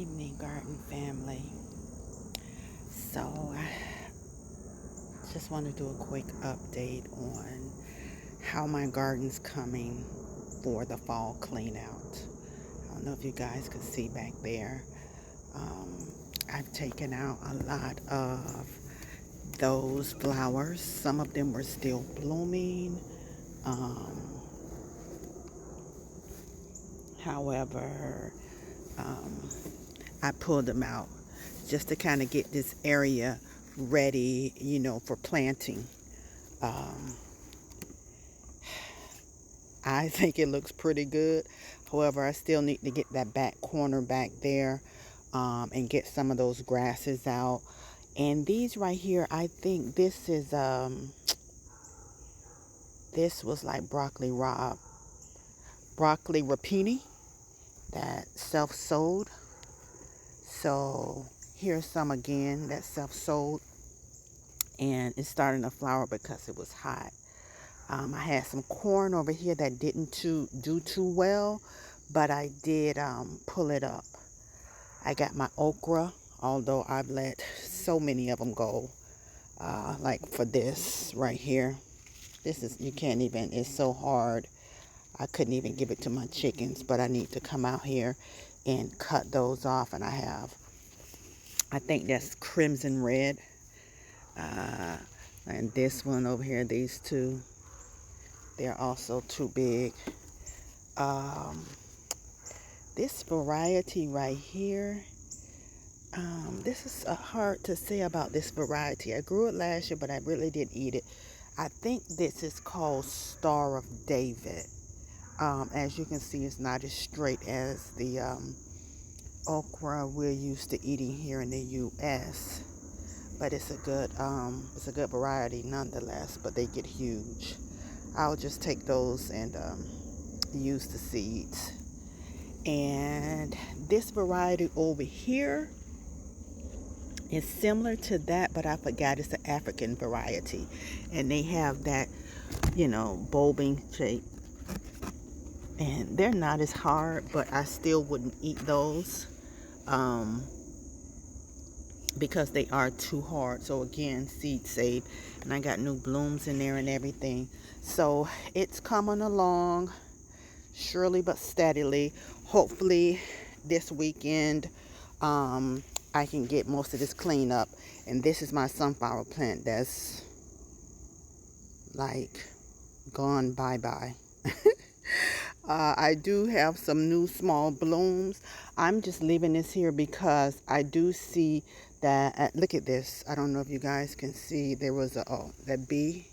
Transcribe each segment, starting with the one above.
evening, garden family. So, I just want to do a quick update on how my garden's coming for the fall clean out. I don't know if you guys could see back there. Um, I've taken out a lot of those flowers. Some of them were still blooming. Um, however, um, I pulled them out just to kind of get this area ready, for planting. Um, I think it looks pretty good. However, I still need to get that back corner back there and get some of those grasses out. And these right here, I think this was like broccoli rapini that self-sowed. So here's some again that self-sowed, and it's starting to flower because it was hot. I had some corn over here that didn't do too well, but I did pull it up. I got my okra, although I've let so many of them go. Like for this right here, you can't even, it's so hard. I couldn't even give it to my chickens, but I need to come out here and cut those off. And I think that's crimson red. And this one over here, these two, they're also too big. Um, this variety right here, this is hard to say about this variety. I grew it last year, but I really didn't eat it. I think this is called Star of David. As you can see, it's not as straight as the okra we're used to eating here in the U.S. But it's a good variety nonetheless. But they get huge. I'll just take those and use the seeds. And this variety over here is similar to that, but I forgot it's an African variety. And they have that, bulbing shape. And they're not as hard, but I still wouldn't eat those because they are too hard. So again, seed save. And I got new blooms in there and everything. So it's coming along surely but steadily. Hopefully this weekend I can get most of this clean up. And this is my sunflower plant that's like gone bye-bye. I do have some new small blooms. I'm just leaving this here because I do see that, look at this. I don't know if you guys can see, there was that bee.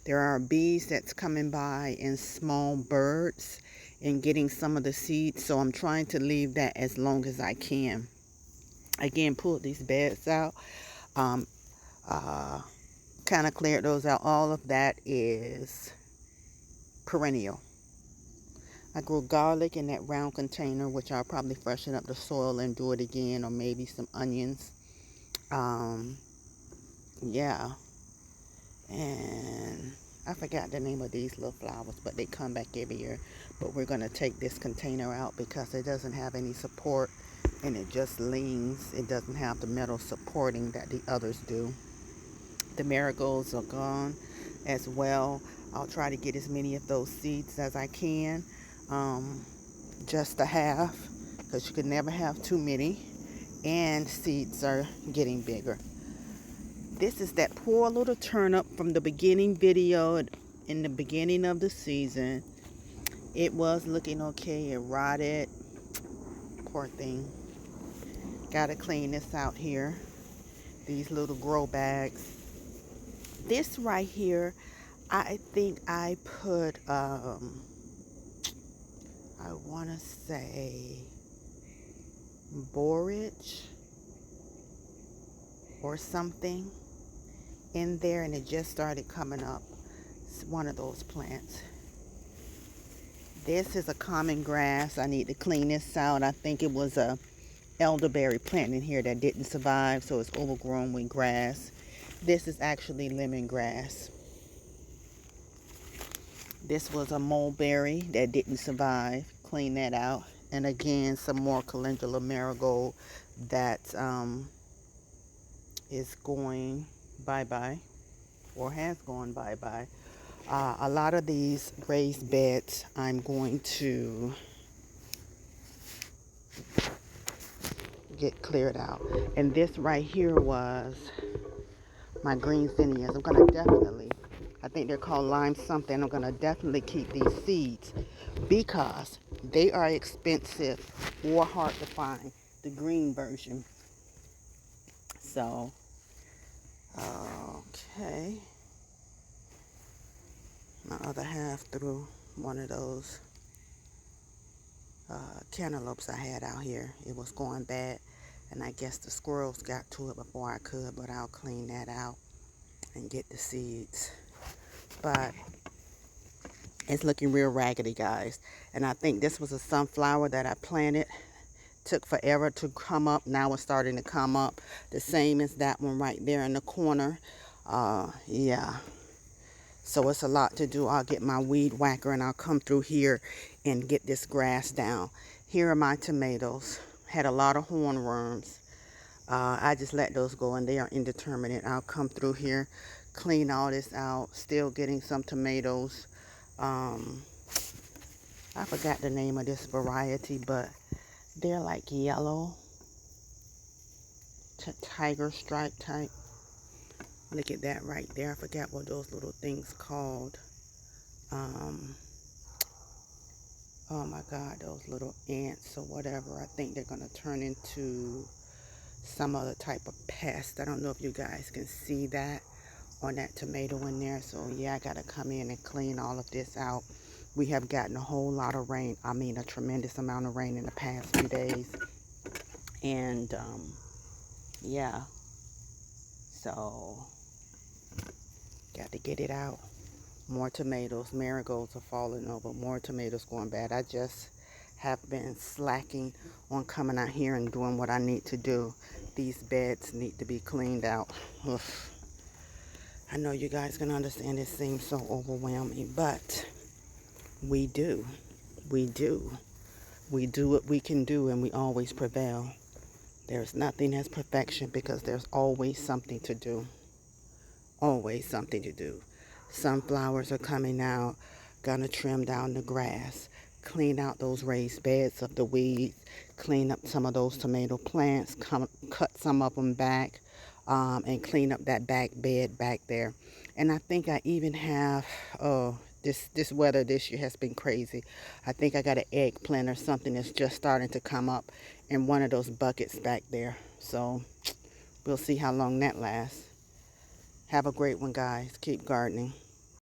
There are bees that's coming by and small birds and getting some of the seeds. So I'm trying to leave that as long as I can. Again, pulled these beds out. Kind of cleared those out. All of that is perennial. I grew garlic in that round container, which I'll probably freshen up the soil and do it again, or maybe some onions. Yeah. And I forgot the name of these little flowers, but they come back every year. But we're going to take this container out because it doesn't have any support, and it just leans. It doesn't have the metal supporting that the others do. The marigolds are gone as well. I'll try to get as many of those seeds as I can, just to have, because you can never have too many, and seeds are getting bigger. This is that poor little turnip from the beginning video in the beginning of the season. It was looking okay. It rotted. Poor thing. Gotta clean this out here. These little grow bags. This right here, I think I put, I want to say borage or something in there, and it just started coming up. It's one of those plants. This is a common grass. I need to clean this out. I think it was a elderberry plant in here that didn't survive, so it's overgrown with grass. This is actually lemongrass. This was a mulberry that didn't survive. Clean that out. And again, some more calendula marigold that is going bye-bye, or has gone bye-bye. A lot of these raised beds I'm going to get cleared out. And this right here was my green zinnias. I'm going to definitely, I think they're called lime something. I'm going to definitely keep these seeds because they are expensive or hard to find, the green version. So, okay. My other half threw one of those cantaloupes I had out here. It was going bad, and I guess the squirrels got to it before I could, but I'll clean that out and get the seeds. But it's looking real raggedy, guys. And I think this was a sunflower that I planted. Took forever to come up. Now it's starting to come up. The same as that one right there in the corner. Yeah. So it's a lot to do. I'll get my weed whacker and I'll come through here and get this grass down. Here are my tomatoes. Had a lot of hornworms. I just let those go and they are indeterminate. I'll come through here, clean all this out. Still getting some tomatoes. I forgot the name of this variety, but they're like yellow, tiger stripe type. Look at that right there. I forgot what those little things called. Oh my God, those little ants or whatever. I think they're going to turn into some other type of pest. I don't know if you guys can see that on that tomato in there. So yeah, I got to come in and clean all of this out. We have gotten a whole lot of rain. I mean, a tremendous amount of rain in the past few days. And yeah, so got to get it out. More tomatoes. Marigolds are falling over. More tomatoes going bad. I just have been slacking on coming out here and doing what I need to do. These beds need to be cleaned out. Ugh. I know you guys can understand it seems so overwhelming, but we do. We do. We do what we can do, and we always prevail. There's nothing as perfection because there's always something to do. Always something to do. Sunflowers are coming out. Gonna trim down the grass. Clean out those raised beds of the weeds. Clean up some of those tomato plants. Cut some of them back. And clean up that back bed back there. And I think I even have, this weather this year has been crazy. I think I got an eggplant or something that's just starting to come up in one of those buckets back there. So we'll see how long that lasts. Have a great one, guys. Keep gardening.